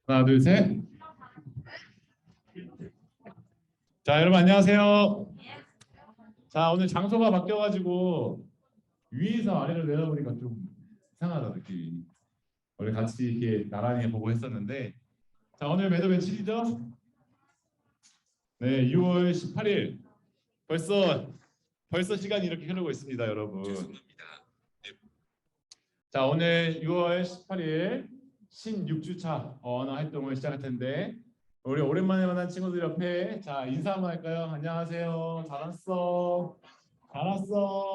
하나, 둘, 셋. 자, 여러분 안녕하세요. 자, 오늘 장소가 바뀌어가지고 위에서 아래로 내려보니까 좀 이상하다 느낌이. 원래 같이 이렇게 나란히 보고 했었는데, 자, 오늘 매도 며칠이죠? 네, 6월 18일. 벌써 시간이 이렇게 흐르고 있습니다, 여러분. 자, 오늘 6월 18일 신 6주차 언어 활동을 시작할 텐데, 우리 오랜만에 만난 친구들 옆에 자 인사 한번 할까요? 안녕하세요. 잘 왔어.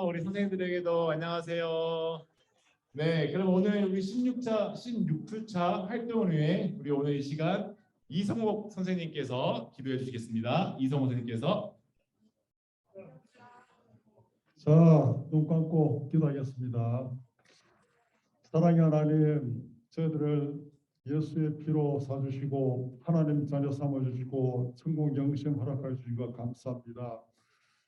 우리 선생님들에게도 안녕하세요. 네, 그럼 오늘 우리 16주차 활동을 위해 우리 오늘 이 시간 이성목 선생님께서 기도해 주시겠습니다. 이성목 선생님께서. 자, 눈 감고 기도하겠습니다. 사랑의 하나님, 저희들을 예수의 피로 사주시고 하나님 자녀 삼아주시고 천국 영생 허락해 주신 것 감사합니다.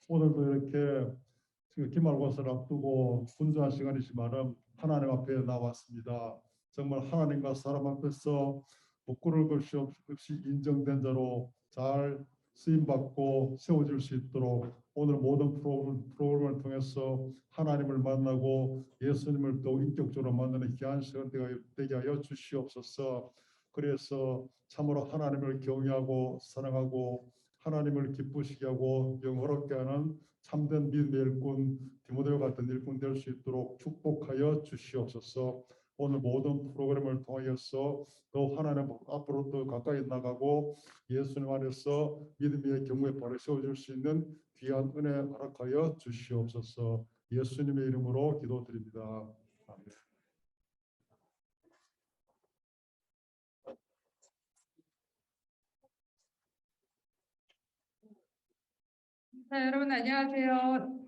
오늘도 이렇게 기말고사를 앞두고 분주한 시간이지만 하나님 앞에 나왔습니다. 정말 하나님과 사람 앞에서 부끄러울 것이 없이 인정된 자로 잘 쓰임받고 세워질 수 있도록 오늘 모든 프로그램을 통해서 하나님을 만나고 예수님을 또 인격적으로 만나는 귀한 시간 되게 하여 주시옵소서. 그래서 참으로 하나님을 경외하고 사랑하고 하나님을 기쁘시게 하고 영화롭게 하는 참된 믿음의 일꾼 디모데와 같은 일꾼 될 수 있도록 축복하여 주시옵소서. 오늘 모든 프로그램을 통하여서 또 하나님 앞으로 더 가까이 나가고 예수님 안에서 믿음의 경우에 바로 세워질 수 있는 귀한 은혜 허락하여 주시옵소서. 예수님의 이름으로 기도드립니다. 아멘. 자, 여러분 안녕하세요.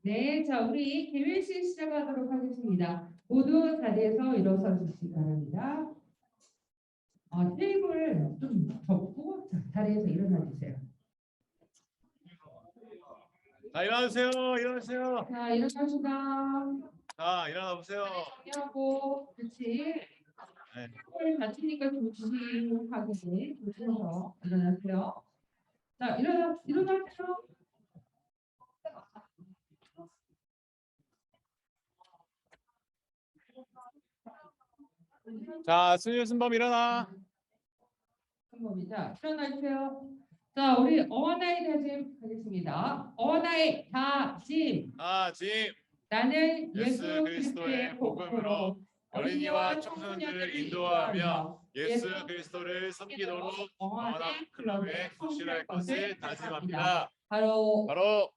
네, 자, 우리 개회식 시작하도록 하겠습니다. 모두 자리에서 일어서 주시기 바랍니다. 테이블 좀 접고 자리에서 일어나 주세요. 자, 일어나세요. 자, 일어나시다. 자, 일어나 보세요. 하고 그렇지. 네. 손을 다치니까 조심하게 조심해서 일어나세요. 자, 일어나세요. 자, 순유 순범 일어나. 한번입니다. 일어나주세요. 자, 우리 어원아이 다짐 하겠습니다. 어원아이 다짐. 지금 나는 예수 예수 그리스도의 그리스도의 복음으로 복음으로 어린이와 청소년들을 인도하며 예수 그리스도를 섬기도록 어원아이 어원학 클럽에 클럽에 성실할 성실할 것을 것을 다짐합니다. 다짐합니다. 바로 바로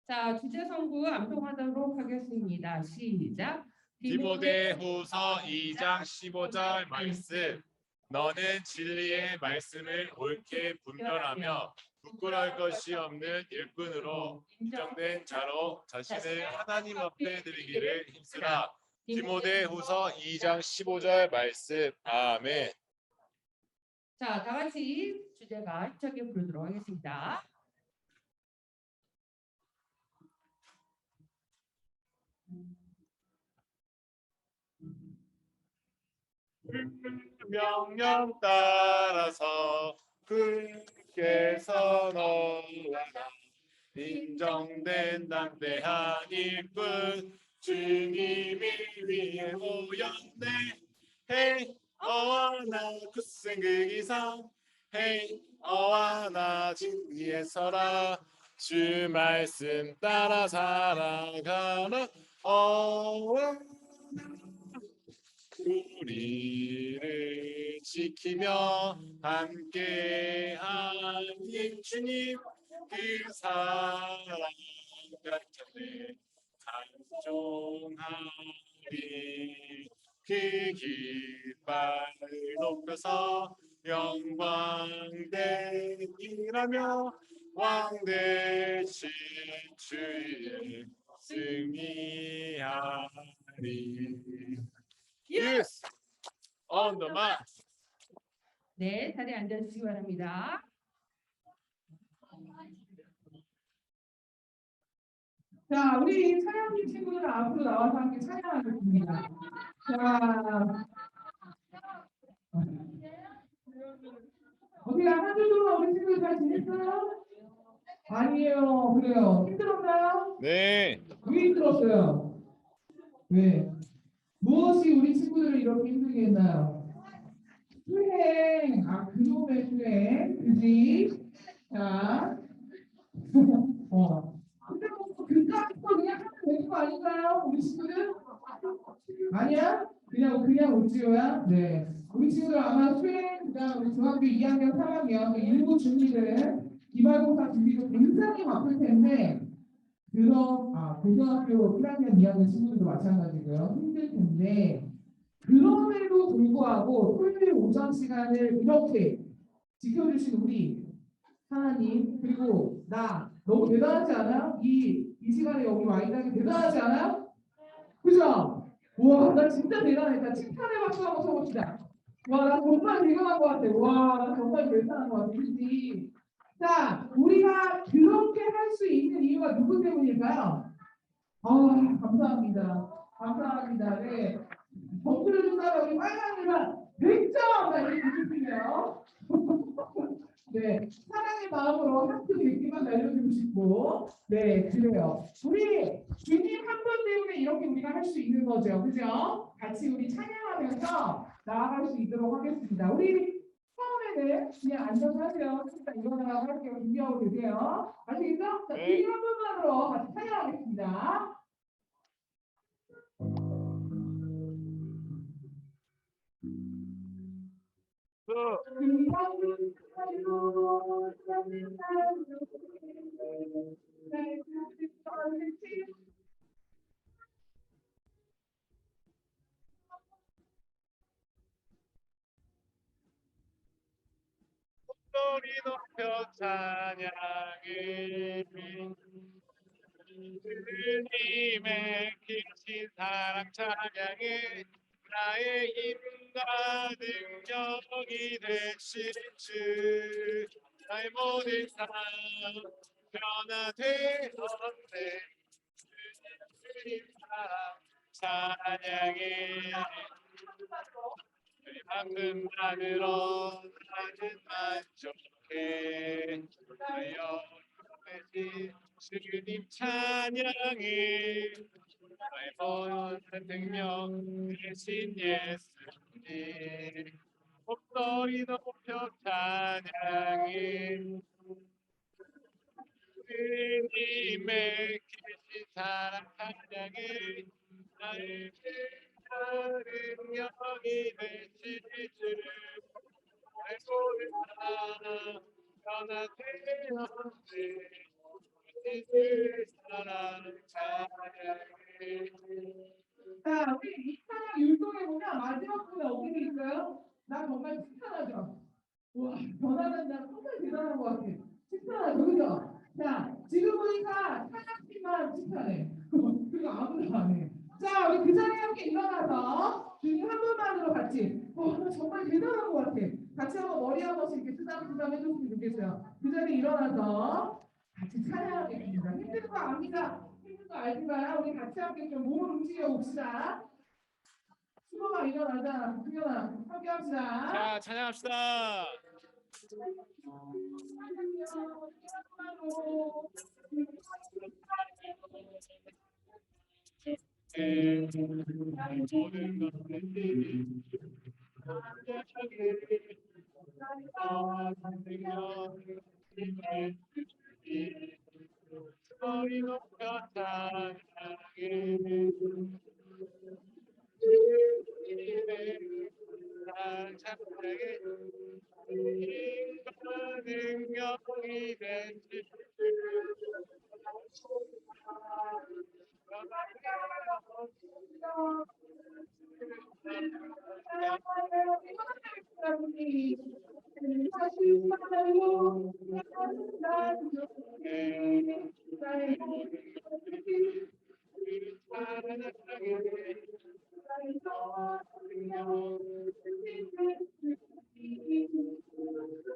자, 주제 성구 암송하도록 하겠습니다. 시작. 디모데후서 2장 15절 말씀. 너는 진리의 말씀을 옳게 분별하며 부끄러울 것이 없는 일꾼으로 인정된 자로 자신을 하나님 앞에 드리기를 힘쓰라. 디모데후서 2장 15절 말씀. 아멘. 자, 다 같이 주제가 힘차게 부르도록 하겠습니다. 명령 따라서 굳게 선언하라. 인정된 담대한 일꾼 주님이 위해 모였네. 헤이 어와나 굳센 기상 헤이 어와나 진리에 서라. 주 말씀 따라 살아가라. 어와나 우리를 지키며 함께하는 주님 그 사랑 같은데 찬송하리. 그 깃발 높여서 영광되리라며 왕 대신 주의 승리하리. Yes, on the mark. 네, 자리에 앉아주시기 바랍니다. 자, 우리 찬양팀 친구들 앞으로 나와서 함께 찬양하겠습니다. 자, 어떻게 한 주 동안 우리 친구들 잘 지냈어요? 아니에요. 그래요. 힘들었나요? 네. 왜 힘들었어요? 왜? 무엇이 우리 친구들을 이렇게 힘들게 했나요? 수행. 그놈의 수행. 그지? 자. 근데 뭐 그까짓 거 그냥 하면 되는 거 아닌가요? 우리 친구들? 아니야? 그냥 우지호야? 네. 우리 친구들 아마 수행, 그다음 우리 중학교 2학년, 3학년, 일부 중이들은 기말고사 준비도 굉장히 바쁠 텐데, 고등학교 1학년, 2학년 친구들도 마찬가지고요. 힘들 텐데, 그럼에도 불구하고 토요일 오전 시간을 이렇게 지켜주신 우리 하나님, 그리고 나, 너무 대단하지 않아요? 이 시간에 여기 와 있다는 게 대단하지 않아요? 그죠? 와, 나 진짜 대단했다. 칭찬의 박수 한번 쳐봅시다. 와, 나 정말 대단한 것 같아. 와, 나 정말 대단한 것 같아. 그치? 자, 우리가 그렇게 할 수 있는 이유가 누구 때문일까요? 감사합니다. 감사합니다. 네. 점수를 준다고 우리 빨간이가 100점! 나 이렇게 주시네요. 네. 사랑의 마음으로 하트 100개만 날려주고 싶고. 네, 그래요. 우리 주님 한 분 때문에 이렇게 우리가 할 수 있는 거죠. 그죠? 같이 우리 찬양하면서 나아갈 수 있도록 하겠습니다. 우리 처음에는 그냥 안전하세요. 일단 일어나라고 할게요. 준비하고 계세요. 아시겠죠? 자, 주님 한 분만으로 같이 찬양하겠습니다. 소리 높여 찬양해. 주님의 크신 사랑 찬양해. 나의 힘과 능력이 되신 주 나의 모든 삶 변화되었네. 주님 사랑 찬양해. 만큼만으로 나는 만족해. 하여 주님 찬양해. 나의 본 생명 대신 예수님 목소리 높여 찬양해 주님의 계신 사랑 찬양해 나의 다른 영이 되실 줄 알고 있다 변하지 않네 그 사랑 찬양해 자, 우리 이 찬양 율동에 보면 마지막 부분에 어떻게 돼 있어요? 나 정말 칭찬하죠. 와, 변화된다. 정말 대단한 것 같아. 칭찬하죠, 그죠? 자, 지금 보니까 찬양팀만 칭찬해. 그리고 아무도 안 해. 자, 우리 그 자리에 함께 일어나서 주님 한 분만으로 같이. 나 정말 대단한 것 같아. 같이 한번 머리 한 번씩 이렇게 쓰담쓰담 해줬으면 좋겠어요. 그 자리에 일어나서 같이 찬양하겠습니다. 힘든 거 압니다. 힘든 거 알지만 우리 같이 함께 좀 몸을 움직여 봅시다. 수고가 일어나자. 승현아, 함께 합시다. 자 찬양합시다. 모든 것들이 머리 높여 찬양해 찬양해 힘과 능력이 되실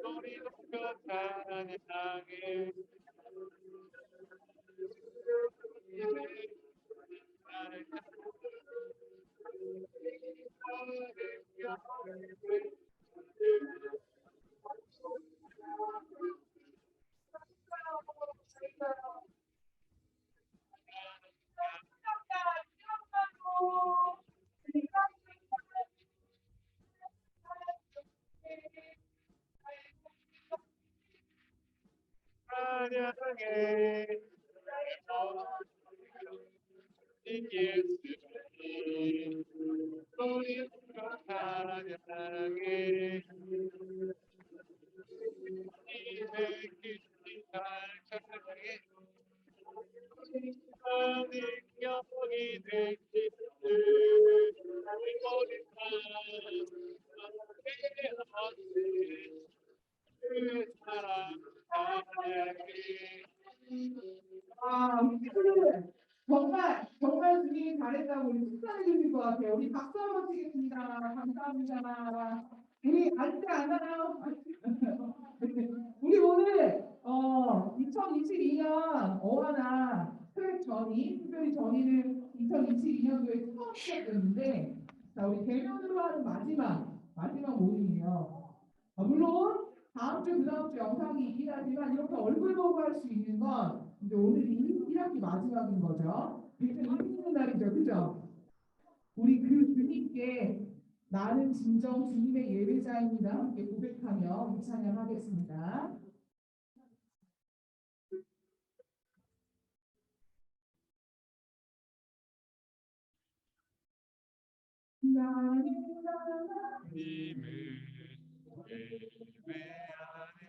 머리 높여 찬양해 찬양해 예수님 머리 높여 찬양해 힘의 기신 찬양해 능력이 되실 그 사랑 찬양해 우리 정말 정말 주님이 잘했다고 우리 칭찬해 주실 것 같아요. 우리 박수 한번 치겠습니다. 감사합니다. 우리 아직 안 하나요? 우리 오늘 2022년 어하나 트랙 전이 특별히 전이는 2022년도에 처음 시작됐는데 자 우리 대면으로 하는 마지막 모임이에요. 물론 다음 주 그다음 주 영상이 있긴 하지만 이렇게 얼굴 보고 할 수 있는 건 이제 오늘이 1학기 마지막인 거죠. 굉장히 의미 있는 날이죠, 그죠? 우리 그 주님께 나는 진정 주님의 예배자입니다. 함께 고백하며 우리 찬양하겠습니다. 나는 님을 예배하네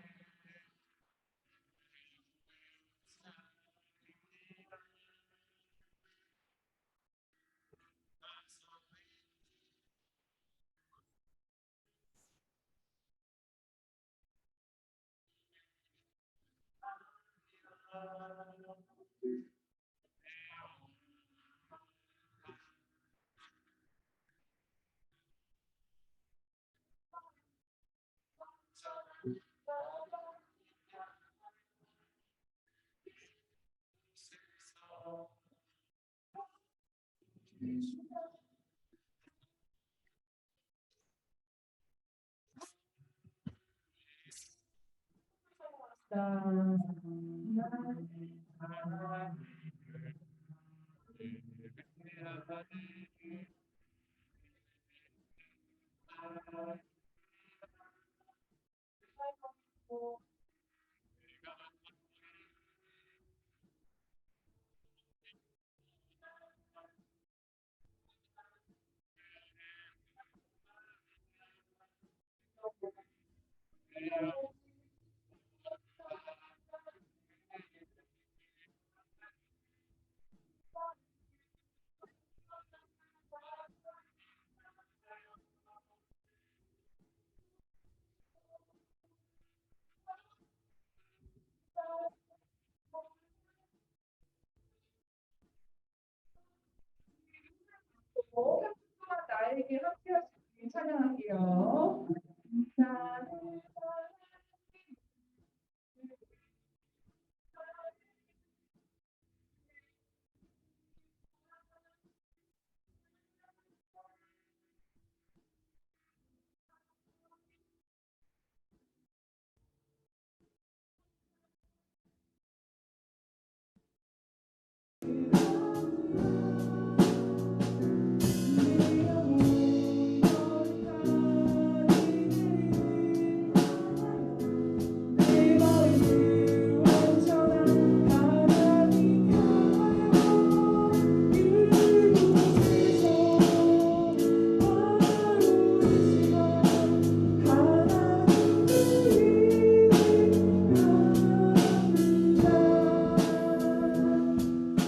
나에게 함께하시길 찬양할게요.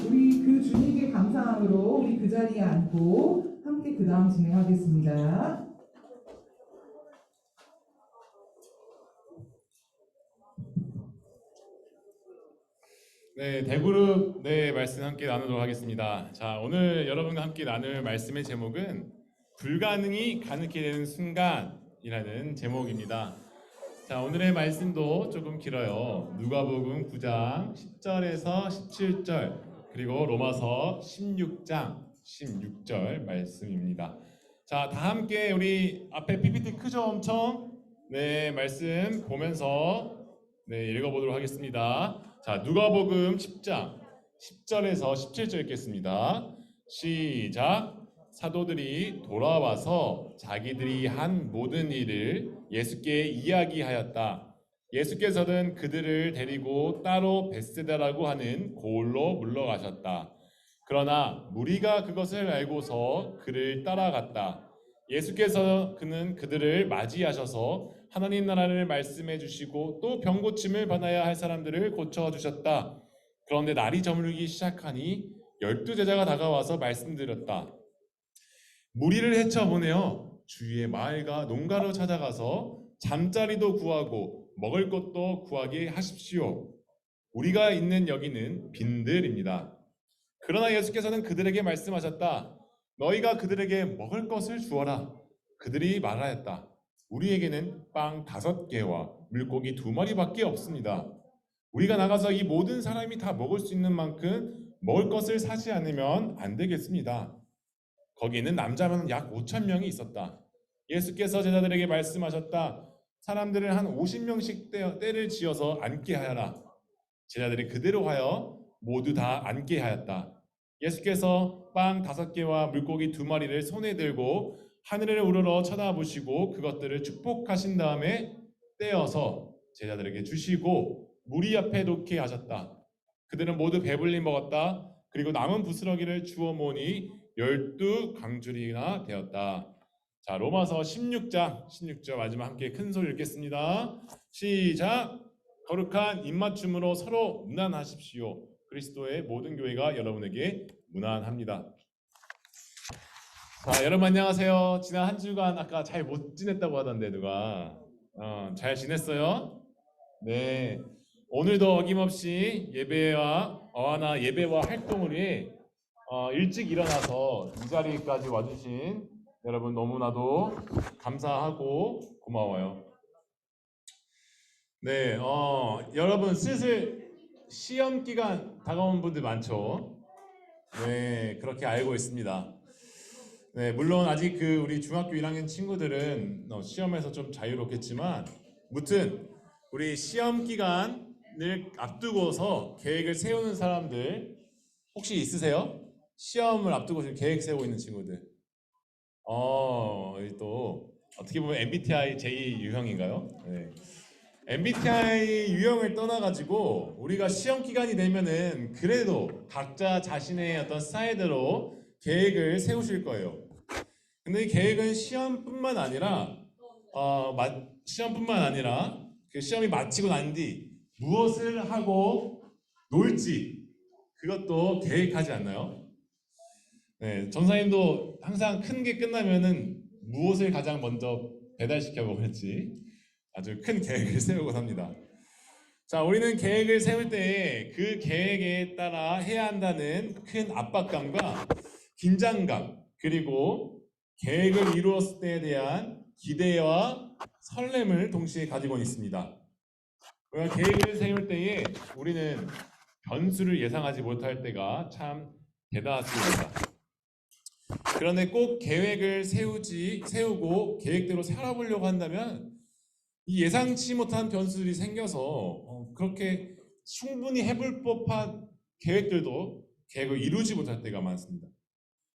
우리 그 주님께 감사함으로 우리 그 자리에 앉고 함께 그 다음 진행하겠습니다. 네, 대그룹 말씀 함께 나누도록 하겠습니다. 자, 오늘 여러분과 함께 나눌 말씀의 제목은 불가능이 가능케 되는 순간이라는 제목입니다. 자, 오늘의 말씀도 조금 길어요. 누가복음 9장 10절에서 17절 그리고 로마서 16장 16절 말씀입니다. 자, 다 함께 우리 앞에 PPT 크죠? 엄청? 네, 말씀 보면서 읽어보도록 하겠습니다. 자, 누가복음 10장 10절에서 17절 읽겠습니다. 시작. 사도들이 돌아와서 자기들이 한 모든 일을 예수께 이야기하였다. 예수께서는 그들을 데리고 따로 벳세다라고 하는 고을로 물러가셨다. 그러나 무리가 그것을 알고서 그를 따라갔다. 예수께서 그들을 맞이하셔서 하나님 나라를 말씀해 주시고 또 병고침을 받아야 할 사람들을 고쳐 주셨다. 그런데 날이 저물기 시작하니 12제자가 다가와서 말씀드렸다. 무리를 헤쳐보내어 주위의 마을과 농가로 찾아가서 잠자리도 구하고 먹을 것도 구하게 하십시오. 우리가 있는 여기는 빈들입니다. 그러나 예수께서는 그들에게 말씀하셨다. 너희가 그들에게 먹을 것을 주어라. 그들이 말하였다. 우리에게는 빵 5개와 물고기 2마리밖에 없습니다. 우리가 나가서 이 모든 사람이 다 먹을 수 있는 만큼 먹을 것을 사지 않으면 안 되겠습니다. 거기는 남자만 약 5,000명이 있었다. 예수께서 제자들에게 말씀하셨다. 사람들을 한 50명씩 떼를 지어서 앉게 하여라. 제자들이 그대로 하여 모두 다 앉게 하였다. 예수께서 빵 5개와 물고기 2마리를 손에 들고 하늘을 우러러 쳐다보시고 그것들을 축복하신 다음에 떼어서 제자들에게 주시고 무리 앞에 놓게 하셨다. 그들은 모두 배불리 먹었다. 그리고 남은 부스러기를 주워 모으니 12강줄이나 되었다. 자, 로마서 16장 16절 마지막 함께 큰 소리 읽겠습니다. 시작. 거룩한 입맞춤으로 서로 문안하십시오. 그리스도의 모든 교회가 여러분에게 문안합니다. 자, 여러분 안녕하세요. 지난 한 주간 아까 잘 못 지냈다고 하던데 누가 잘 지냈어요? 네. 오늘도 어김없이 예배와 어하나 예배와 활동을 위해 일찍 일어나서 이 자리까지 와주신 여러분 너무나도 감사하고 고마워요. 네, 여러분 슬슬 시험 기간 다가온 분들 많죠? 네, 그렇게 알고 있습니다. 네, 물론 아직 우리 중학교 1학년 친구들은 시험에서 좀 자유롭겠지만, 무튼 우리 시험 기간을 앞두고서 계획을 세우는 사람들 혹시 있으세요? 시험을 앞두고 지금 계획 세우고 있는 친구들. 여기 또 어떻게 보면 MBTI 제2 유형인가요? 네. MBTI 유형을 떠나가지고 우리가 시험 기간이 되면은 그래도 각자 자신의 어떤 스타일대로 계획을 세우실 거예요. 근데 이 계획은 시험뿐만 아니라 그 시험이 마치고 난 뒤 무엇을 하고 놀지 그것도 계획하지 않나요? 네, 전사님도 항상 큰 게 끝나면은 무엇을 가장 먼저 배달시켜 먹을지 아주 큰 계획을 세우곤 합니다. 자, 우리는 계획을 세울 때 그 계획에 따라 해야 한다는 큰 압박감과 긴장감, 그리고 계획을 이루었을 때에 대한 기대와 설렘을 동시에 가지고 있습니다. 우리가 계획을 세울 때에 우리는 변수를 예상하지 못할 때가 참 대다수입니다. 그런데 꼭 계획을 세우고 계획대로 살아보려고 한다면 이 예상치 못한 변수들이 생겨서 그렇게 충분히 해볼 법한 계획을 이루지 못할 때가 많습니다.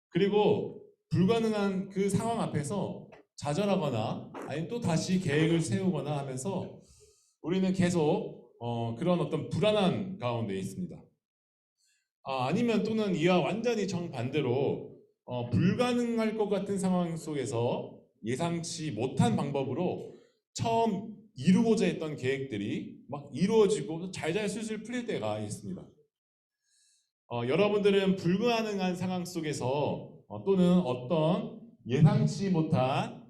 그리고 불가능한 그 상황 앞에서 좌절하거나 아니면 또 다시 계획을 세우거나 하면서 우리는 계속 그런 어떤 불안한 가운데 있습니다. 아니면 또는 이와 완전히 정반대로 불가능할 것 같은 상황 속에서 예상치 못한 방법으로 처음 이루고자 했던 계획들이 막 이루어지고 잘잘 술술 풀릴 때가 있습니다. 여러분들은 불가능한 상황 속에서 또는 어떤 예상치 못한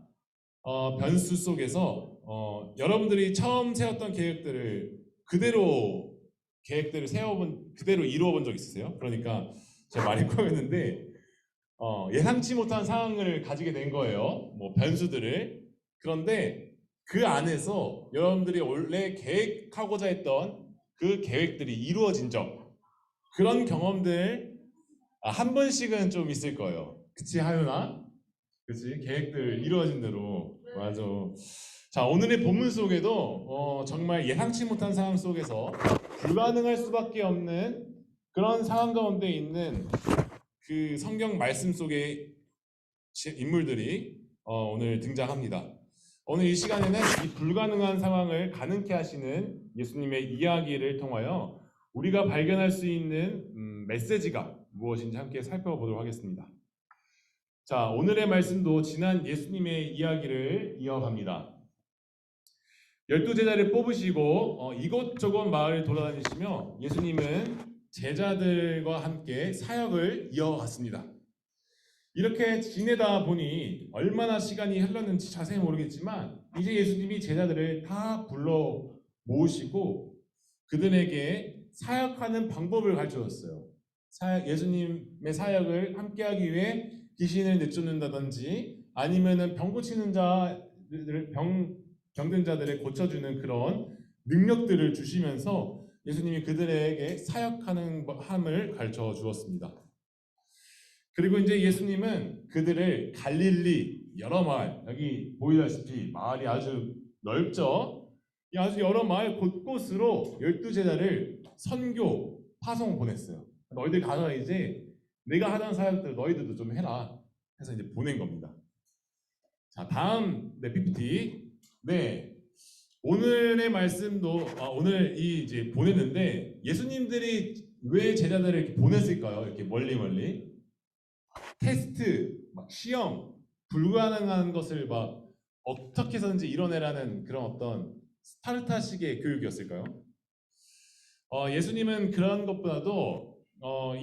변수 속에서 여러분들이 처음 세웠던 계획들을 그대로 그대로 이루어본 적 있으세요? 그러니까 제가 말이 꼬였는데 예상치 못한 상황을 가지게 된 거예요. 뭐 변수들을. 그런데 그 안에서 여러분들이 원래 계획하고자 했던 그 계획들이 이루어진 적, 그런 경험들 한 번씩은 좀 있을 거예요. 그치 하윤아? 그치? 계획들 이루어진 대로. 맞아. 자, 오늘의 본문 속에도 정말 예상치 못한 상황 속에서 불가능할 수밖에 없는 그런 상황 가운데 있는 그 성경 말씀 속의 인물들이 오늘 등장합니다. 오늘 이 시간에는 이 불가능한 상황을 가능케 하시는 예수님의 이야기를 통하여 우리가 발견할 수 있는 메시지가 무엇인지 함께 살펴보도록 하겠습니다. 자, 오늘의 말씀도 지난 예수님의 이야기를 이어갑니다. 12제자를 뽑으시고 이곳저곳 마을을 돌아다니시며 예수님은 제자들과 함께 사역을 이어갔습니다. 이렇게 지내다 보니 얼마나 시간이 흘렀는지 자세히 모르겠지만 이제 예수님이 제자들을 다 불러 모으시고 그들에게 사역하는 방법을 가르쳐줬어요. 예수님의 사역을 함께하기 위해 귀신을 내쫓는다든지 아니면은 병 고치는 병든 자들을 고쳐주는 그런 능력들을 주시면서 예수님이 그들에게 사역하는 함을 가르쳐 주었습니다. 그리고 이제 예수님은 그들을 갈릴리 여러 마을, 여기 보이다시피 마을이 아주 넓죠? 이 아주 여러 마을 곳곳으로 12제자를 선교, 파송 보냈어요. 너희들 가서 이제 내가 하던 사역들 너희들도 좀 해라 해서 이제 보낸 겁니다. 자, 다음 PPT. 네, 오늘의 말씀도 오늘 이제 보냈는데 예수님들이 왜 제자들을 이렇게 보냈을까요? 이렇게 멀리 테스트, 막 시험, 불가능한 것을 막 어떻게 해서든지 이뤄내라는 그런 어떤 스파르타식의 교육이었을까요? 예수님은 그런 것보다도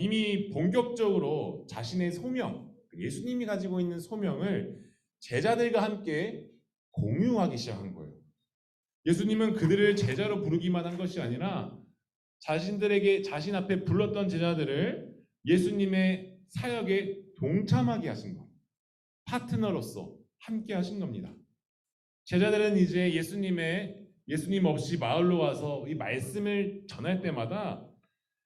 이미 본격적으로 자신의 소명, 예수님이 가지고 있는 소명을 제자들과 함께 공유하기 시작한 거예요. 예수님은 그들을 제자로 부르기만 한 것이 아니라 자신 앞에 불렀던 제자들을 예수님의 사역에 동참하게 하신 것, 파트너로서 함께 하신 겁니다. 제자들은 이제 예수님 없이 마을로 와서 이 말씀을 전할 때마다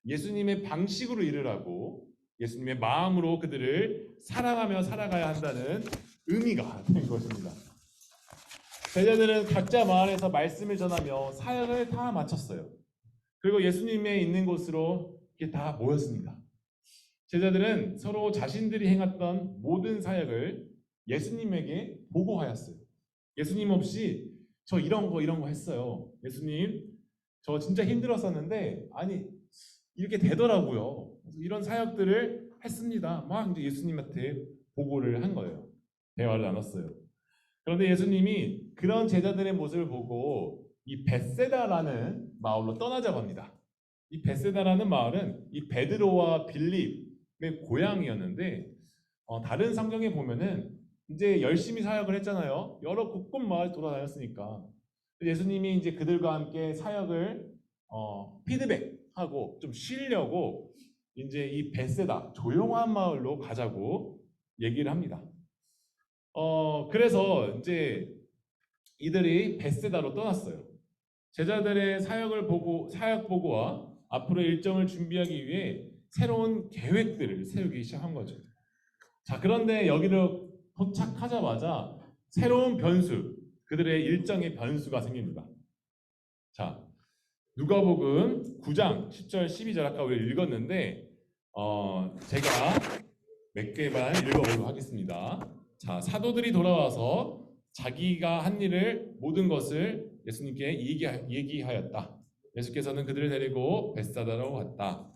예수님의 방식으로 일을 하고 예수님의 마음으로 그들을 사랑하며 살아가야 한다는 의미가 된 것입니다. 제자들은 각자 마을에서 말씀을 전하며 사역을 다 마쳤어요. 그리고 예수님의 있는 곳으로 이렇게 다 모였습니다. 제자들은 서로 자신들이 행했던 모든 사역을 예수님에게 보고하였어요. 예수님 없이 저 이런 거 했어요. 예수님 저 진짜 힘들었었는데 아니 이렇게 되더라고요. 이런 사역들을 했습니다. 막 이제 예수님한테 보고를 한 거예요. 대화를 나눴어요. 그런데 예수님이 그런 제자들의 모습을 보고 이 벳세다라는 마을로 떠나자고 합니다. 이 벳세다라는 마을은 이 베드로와 빌립의 고향이었는데 다른 성경에 보면은 이제 열심히 사역을 했잖아요. 여러 곳곳 마을 돌아다녔으니까 예수님이 이제 그들과 함께 사역을 피드백하고 좀 쉬려고 이제 이 벳세다 조용한 마을로 가자고 얘기를 합니다. 그래서 이제 이들이 벳세다로 떠났어요. 제자들의 사역 보고와 앞으로의 일정을 준비하기 위해 새로운 계획들을 세우기 시작한 거죠. 자, 그런데 여기를 도착하자마자 새로운 변수, 그들의 일정의 변수가 생깁니다. 자, 누가복음 9장 10절 12절 아까 우리 읽었는데 제가 몇 개만 읽어보도록 하겠습니다. 자, 사도들이 돌아와서 자기가 한 일을 모든 것을 예수님께 얘기하였다. 예수께서는 그들을 데리고 벳사다로 갔다.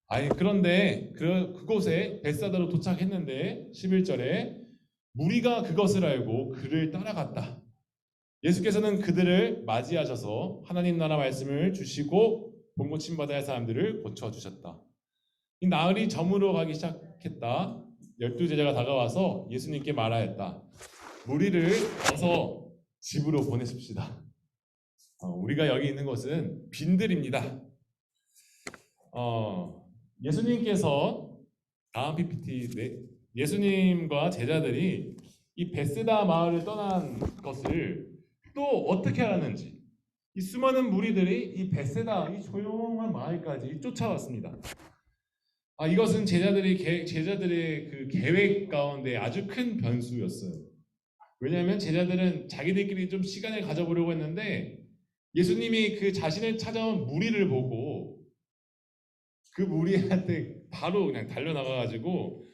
아니 그런데 그곳에 벳사다로 도착했는데 11절에 무리가 그것을 알고 그를 따라갔다. 예수께서는 그들을 맞이하셔서 하나님 나라 말씀을 주시고 본고침 받아야 할 사람들을 고쳐주셨다. 이 나흘이 저물어 가기 시작했다. 12제자가 다가와서 예수님께 말하였다. 무리를 어서 집으로 보내십시다. 우리가 여기 있는 것은 빈들입니다. 예수님께서 다음 PPT 예수님과 제자들이 이 벳세다 마을을 떠난 것을 또 어떻게 알았는지 이 수많은 무리들이 이 벳세다 이 조용한 마을까지 쫓아왔습니다. 이것은 제자들의 그 계획 가운데 아주 큰 변수였어요. 왜냐하면 제자들은 자기들끼리 좀 시간을 가져보려고 했는데 예수님이 그 자신을 찾아온 무리를 보고 그 무리한테 바로 그냥 달려나가가지고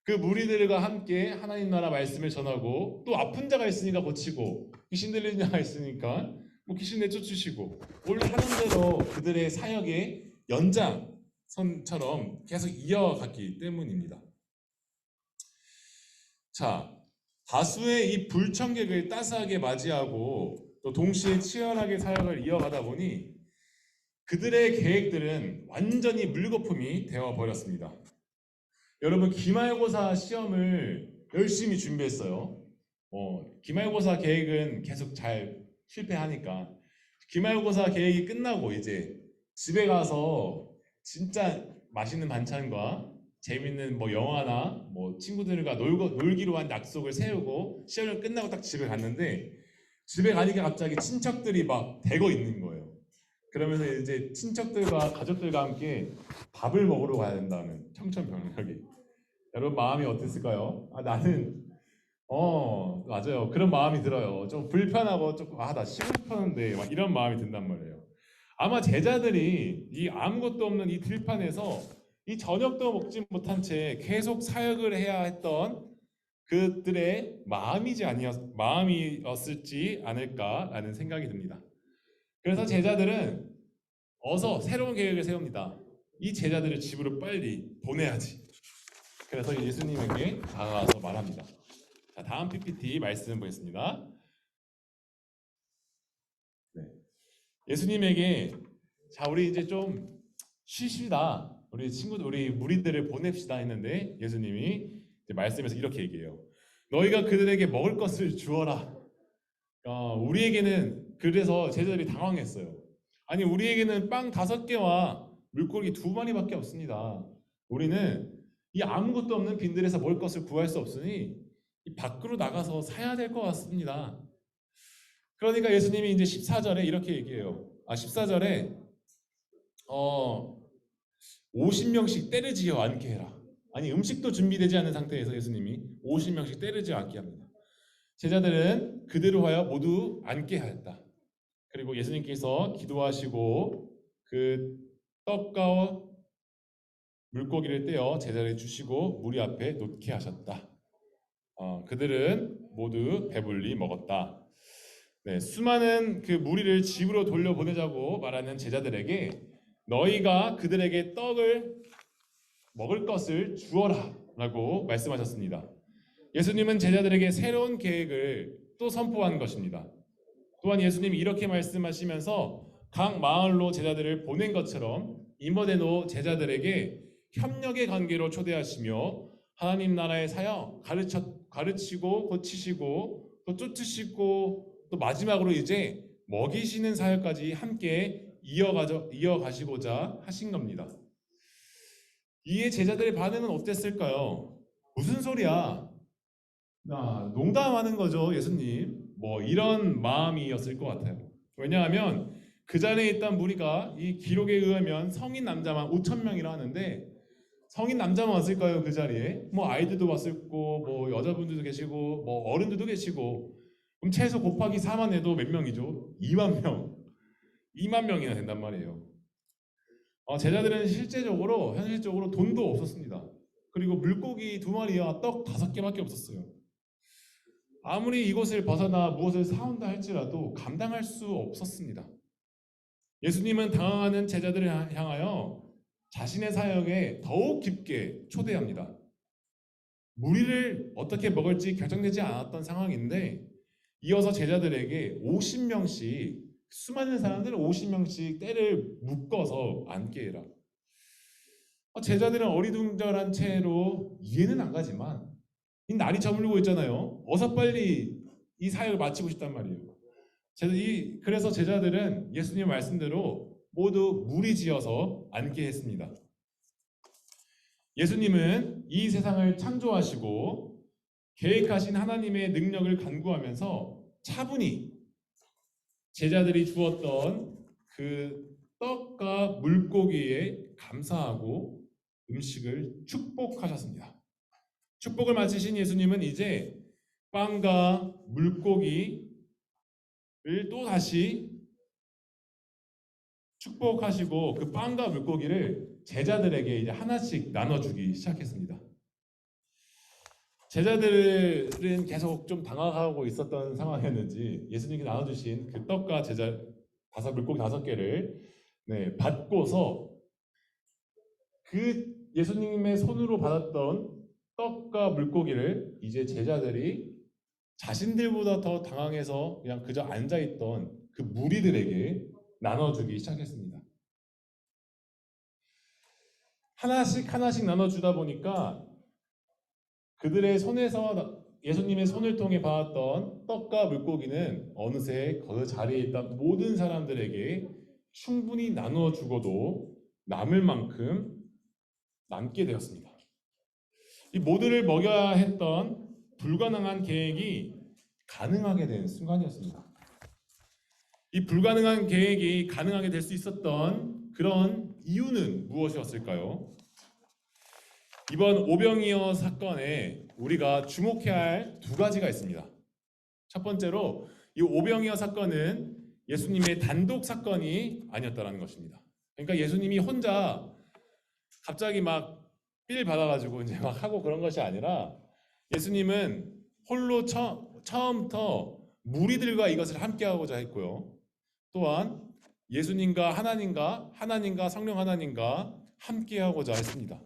그 무리들과 함께 하나님 나라 말씀을 전하고 또 아픈 자가 있으니까 고치고 귀신 들리는 자가 있으니까 뭐 귀신 내쫓으시고 원래 하는 대로 그들의 사역의 연장선처럼 계속 이어갔기 때문입니다. 자, 다수의 이 불청객을 따스하게 맞이하고 또 동시에 치열하게 사역을 이어가다 보니 그들의 계획들은 완전히 물거품이 되어 버렸습니다. 여러분 기말고사 시험을 열심히 준비했어요. 기말고사 계획은 계속 잘 실패하니까 기말고사 계획이 끝나고 이제 집에 가서 진짜 맛있는 반찬과 재밌는 뭐 영화나 뭐 친구들과 놀기로 한 약속을 세우고 시험을 끝나고 딱 집에 갔는데 집에 가니까 갑자기 친척들이 막 대거 있는 거예요. 그러면서 이제 친척들과 가족들과 함께 밥을 먹으러 가야 된다는 청천벽력이. 여러분 마음이 어땠을까요? 나는 맞아요. 그런 마음이 들어요. 좀 불편하고 조금 나 쉬고 싶었는데 막 이런 마음이 든단 말이에요. 아마 제자들이 이 아무것도 없는 이 들판에서 이 저녁도 먹지 못한 채 계속 사역을 해야 했던 그들의 마음이었을지 않을까라는 생각이 듭니다. 그래서 제자들은 어서 새로운 계획을 세웁니다. 이 제자들을 집으로 빨리 보내야지. 그래서 예수님에게 다가와서 말합니다. 자, 다음 PPT 말씀 보겠습니다. 네. 예수님에게 우리 이제 좀 쉬시다. 우리 무리들을 보냅시다 했는데 예수님이 이제 말씀에서 이렇게 얘기해요. 너희가 그들에게 먹을 것을 주어라. 우리에게는 그래서 제자들이 당황했어요. 아니 우리에게는 빵 5개와 물고기 2마리밖에 없습니다. 우리는 이 아무것도 없는 빈들에서 먹을 것을 구할 수 없으니 이 밖으로 나가서 사야 될 것 같습니다. 그러니까 예수님이 이제 14절에 이렇게 얘기해요. 14절에 50명씩 때르지어 않게 해라. 아니 음식도 준비되지 않은 상태에서 예수님이 50명씩 때르지어 않게 합니다. 제자들은 그대로 하여 모두 앉게 하였다. 그리고 예수님께서 기도하시고 그 떡과 물고기를 떼어 제자리에 주시고 무리 앞에 놓게 하셨다. 그들은 모두 배불리 먹었다. 네, 수많은 그 무리를 집으로 돌려보내자고 말하는 제자들에게 너희가 그들에게 떡을 먹을 것을 주어라 라고 말씀하셨습니다. 예수님은 제자들에게 새로운 계획을 또 선포한 것입니다. 또한 예수님이 이렇게 말씀하시면서 각 마을로 제자들을 보낸 것처럼 이모데도 제자들에게 협력의 관계로 초대하시며 하나님 나라의 사역 가르치고 고치시고 또 쫓으시고 또 마지막으로 이제 먹이시는 사역까지 함께 이어가시고자 하신 겁니다. 이에 제자들의 반응은 어땠을까요? 무슨 소리야? 농담하는 거죠, 예수님. 뭐 이런 마음이었을 것 같아요. 왜냐하면 그 자리에 있던 무리가 이 기록에 의하면 성인 남자만 5천 명이라 하는데 성인 남자만 왔을까요? 그 자리에 뭐 아이들도 왔을고 뭐 여자분들도 계시고 뭐 어른들도 계시고 그럼 최소 곱하기 4만 해도 몇 명이죠? 2만 명. 2만 명이나 된단 말이에요. 제자들은 현실적으로 돈도 없었습니다. 그리고 물고기 2마리와 떡 5개밖에 없었어요. 아무리 이곳을 벗어나 무엇을 사온다 할지라도 감당할 수 없었습니다. 예수님은 당황하는 제자들을 향하여 자신의 사역에 더욱 깊게 초대합니다. 무리를 어떻게 먹을지 결정되지 않았던 상황인데 이어서 제자들에게 50명씩 수많은 사람들은 50명씩 때를 묶어서 앉게 해라. 제자들은 어리둥절한 채로 이해는 안 가지만 이 날이 저물고 있잖아요. 어서 빨리 이 사역을 마치고 싶단 말이에요. 그래서 제자들은 예수님 말씀대로 모두 무리지어서 앉게 했습니다. 예수님은 이 세상을 창조하시고 계획하신 하나님의 능력을 간구하면서 차분히 제자들이 주었던 그 떡과 물고기에 감사하고 음식을 축복하셨습니다. 축복을 마치신 예수님은 이제 빵과 물고기를 또 다시 축복하시고 그 빵과 물고기를 제자들에게 이제 하나씩 나눠주기 시작했습니다. 제자들은 계속 좀 당황하고 있었던 상황이었는지 예수님이 나눠주신 그 떡과 물고기 5개를 받고서 그 예수님의 손으로 받았던 떡과 물고기를 이제 제자들이 자신들보다 더 당황해서 그냥 그저 앉아있던 그 무리들에게 나눠주기 시작했습니다. 하나씩 나눠주다 보니까 그들의 손에서 예수님의 손을 통해 받았던 떡과 물고기는 어느새 그 자리에 있던 모든 사람들에게 충분히 나누어 주고도 남을 만큼 남게 되었습니다. 이 모두를 먹여야 했던 불가능한 계획이 가능하게 된 순간이었습니다. 이 불가능한 계획이 가능하게 될 수 있었던 그런 이유는 무엇이었을까요? 이번 오병이어 사건에 우리가 주목해야 할 2가지가 있습니다. 첫 번째로 이 오병이어 사건은 예수님의 단독 사건이 아니었다는 것입니다. 그러니까 예수님이 혼자 갑자기 막 삘 받아가지고 이제 막 하고 그런 것이 아니라 예수님은 홀로 처음부터 무리들과 이것을 함께하고자 했고요. 또한 예수님과 하나님과 성령 하나님과 함께하고자 했습니다.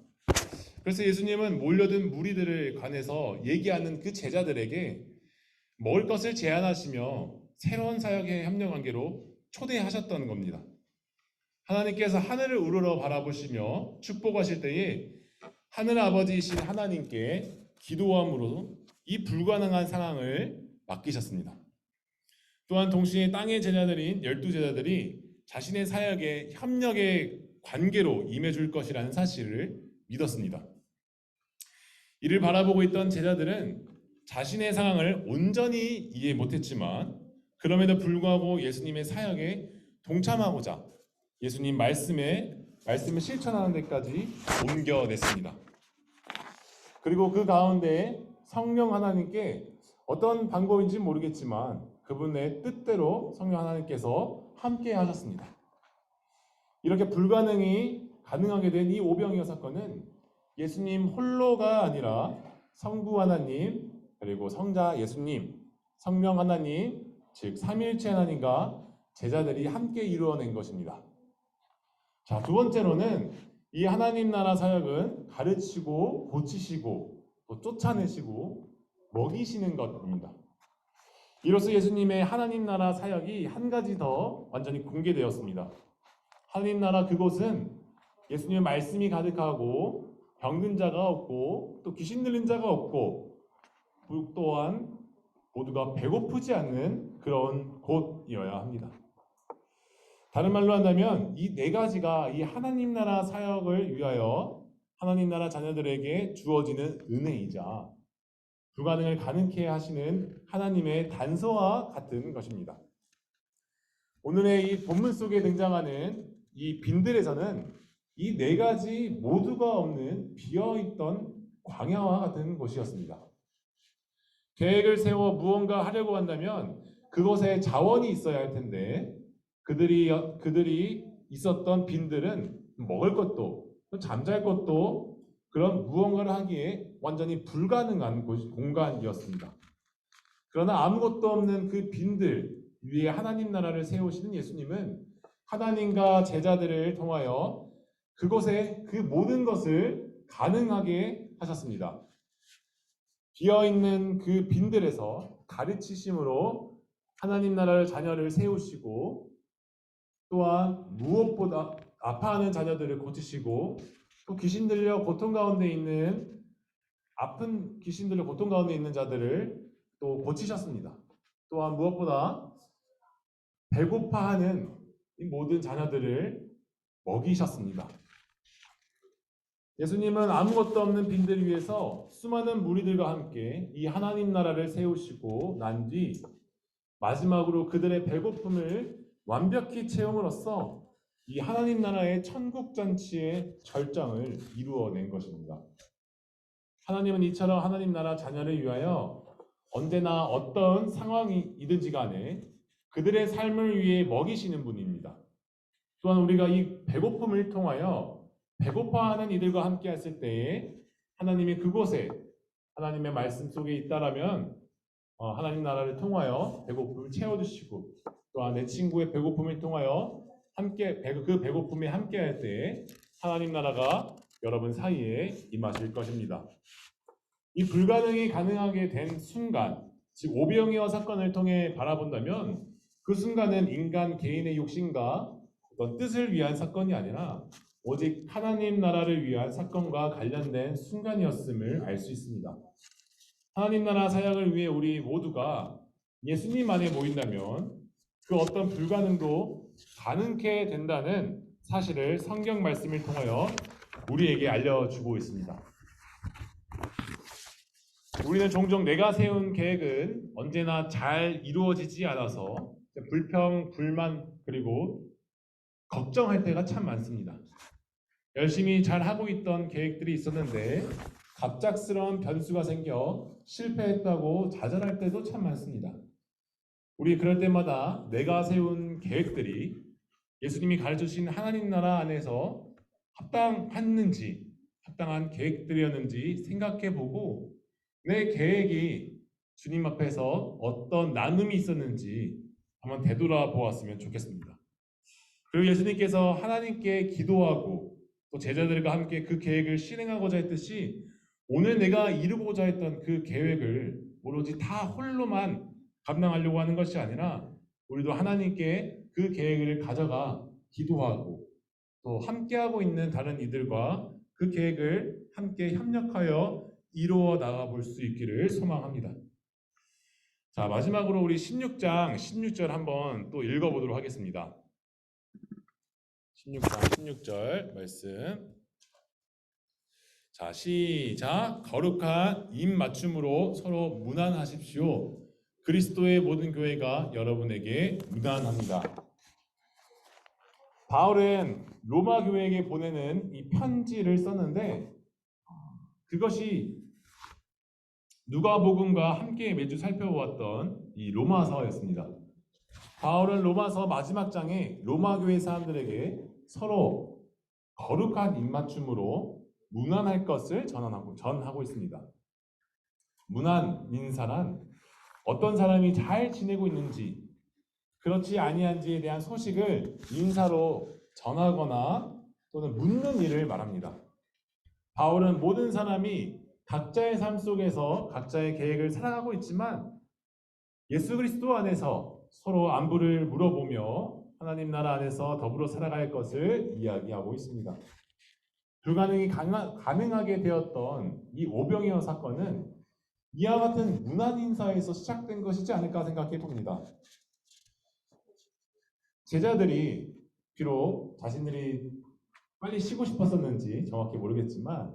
그래서 예수님은 몰려든 무리들을 관해서 얘기하는 그 제자들에게 먹을 것을 제안하시며 새로운 사역의 협력관계로 초대하셨던 겁니다. 하나님께서 하늘을 우러러 바라보시며 축복하실 때에 하늘 아버지이신 하나님께 기도함으로 이 불가능한 상황을 맡기셨습니다. 또한 동시에 땅의 제자들인 12제자들이 자신의 사역에 협력의 관계로 임해줄 것이라는 사실을 믿었습니다. 이를 바라보고 있던 제자들은 자신의 상황을 온전히 이해 못했지만 그럼에도 불구하고 예수님의 사역에 동참하고자 예수님 말씀을 실천하는 데까지 옮겨냈습니다. 그리고 그 가운데 성령 하나님께 어떤 방법인지 모르겠지만 그분의 뜻대로 성령 하나님께서 함께 하셨습니다. 이렇게 불가능이 가능하게 된 이 오병이어 사건은 예수님 홀로가 아니라 성부 하나님, 그리고 성자 예수님, 성령 하나님, 즉 삼위일체 하나님과 제자들이 함께 이루어낸 것입니다. 자, 두 번째로는 이 하나님 나라 사역은 가르치고 고치시고 또 쫓아내시고 먹이시는 것입니다. 이로써 예수님의 하나님 나라 사역이 한 가지 더 완전히 공개되었습니다. 하나님 나라 그곳은 예수님의 말씀이 가득하고 병든 자가 없고 또 귀신 들린 자가 없고 또한 모두가 배고프지 않는 그런 곳이어야 합니다. 다른 말로 한다면 이 네 가지가 이 하나님 나라 사역을 위하여 하나님 나라 자녀들에게 주어지는 은혜이자 불가능을 가능케 하시는 하나님의 단서와 같은 것입니다. 오늘의 이 본문 속에 등장하는 이 빈들에서는 이 네 가지 모두가 없는 비어있던 광야와 같은 곳이었습니다. 계획을 세워 무언가 하려고 한다면 그곳에 자원이 있어야 할 텐데 그들이 있었던 빈들은 먹을 것도 잠잘 것도 그런 무언가를 하기에 완전히 불가능한 공간이었습니다. 그러나 아무것도 없는 그 빈들 위에 하나님 나라를 세우시는 예수님은 하나님과 제자들을 통하여 그곳에 그 모든 것을 가능하게 하셨습니다. 비어있는 그 빈들에서 가르치심으로 하나님 나라를 자녀를 세우시고 또한 무엇보다 아파하는 자녀들을 고치시고 또 귀신 들려 고통 가운데 있는 아픈 귀신 들려 고통 가운데 있는 자들을 또 고치셨습니다. 또한 무엇보다 배고파하는 이 모든 자녀들을 먹이셨습니다. 예수님은 아무것도 없는 빈들 위에서 수많은 무리들과 함께 이 하나님 나라를 세우시고 난 뒤 마지막으로 그들의 배고픔을 완벽히 채움으로써 이 하나님 나라의 천국 잔치의 절정을 이루어낸 것입니다. 하나님은 이처럼 하나님 나라 자녀를 위하여 언제나 어떤 상황이든지 간에 그들의 삶을 위해 먹이시는 분입니다. 또한 우리가 이 배고픔을 통하여 배고파하는 이들과 함께 했을 때에 하나님이 그곳에 하나님의 말씀 속에 있다라면 하나님 나라를 통하여 배고픔을 채워주시고 또한 내 친구의 배고픔을 통하여 그 배고픔에 함께 할 때에 하나님 나라가 여러분 사이에 임하실 것입니다. 이 불가능이 가능하게 된 순간, 즉 오병이어 사건을 통해 바라본다면 그 순간은 인간 개인의 욕심과 어떤 뜻을 위한 사건이 아니라 오직 하나님 나라를 위한 사건과 관련된 순간이었음을 알 수 있습니다. 하나님 나라 사역을 위해 우리 모두가 예수님 안에 모인다면 그 어떤 불가능도 가능케 된다는 사실을 성경 말씀을 통하여 우리에게 알려주고 있습니다. 우리는 종종 내가 세운 계획은 언제나 잘 이루어지지 않아서 불평, 불만 그리고 걱정할 때가 참 많습니다. 열심히 잘 하고 있던 계획들이 있었는데 갑작스러운 변수가 생겨 실패했다고 좌절할 때도 참 많습니다. 우리 그럴 때마다 내가 세운 계획들이 예수님이 가르쳐주신 하나님 나라 안에서 합당했는지 합당한 계획들이었는지 생각해보고 내 계획이 주님 앞에서 어떤 나눔이 있었는지 한번 되돌아보았으면 좋겠습니다. 그리고 예수님께서 하나님께 기도하고 또 제자들과 함께 그 계획을 실행하고자 했듯이 오늘 내가 이루고자 했던 그 계획을 오로지 다 홀로만 감당하려고 하는 것이 아니라 우리도 하나님께 그 계획을 가져가 기도하고 또 함께하고 있는 다른 이들과 그 계획을 함께 협력하여 이루어 나가 볼 수 있기를 소망합니다. 자, 마지막으로 우리 16장 16절 한번 또 읽어보도록 하겠습니다. 16장 16절 말씀. 자, 시작. 거룩한 입 맞춤으로 서로 문안하십시오. 그리스도의 모든 교회가 여러분에게 문안합니다. 바울은 로마 교회에게 보내는 이 편지를 썼는데 그것이 누가복음과 함께 매주 살펴보았던 이 로마서였습니다. 바울은 로마서 마지막 장에 로마 교회 사람들에게 서로 거룩한 입맞춤으로 문안할 것을 전하고 있습니다. 문안 인사란 어떤 사람이 잘 지내고 있는지 그렇지 아니한지에 대한 소식을 인사로 전하거나 또는 묻는 일을 말합니다. 바울은 모든 사람이 각자의 삶 속에서 각자의 계획을 살아가고 있지만 예수 그리스도 안에서 서로 안부를 물어보며 하나님 나라 안에서 더불어 살아갈 것을 이야기하고 있습니다. 불가능이 가능하게 되었던 이 오병이어 사건은 이와 같은 문안 인사에서 시작된 것이지 않을까 생각해 봅니다. 제자들이 비록 자신들이 빨리 쉬고 싶었었는지 정확히 모르겠지만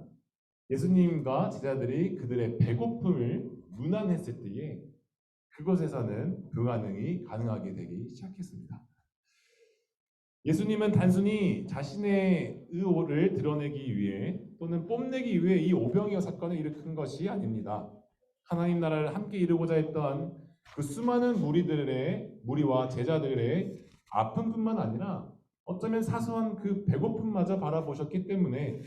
예수님과 제자들이 그들의 배고픔을 문안했을 때에 그곳에서는 불가능이 가능하게 되기 시작했습니다. 예수님은 단순히 자신의 의오를 드러내기 위해 또는 뽐내기 위해 이 오병이어 사건을 일으킨 것이 아닙니다. 하나님 나라를 함께 이루고자 했던 그 수많은 무리와 제자들의 아픔뿐만 아니라 어쩌면 사소한 그 배고픔마저 바라보셨기 때문에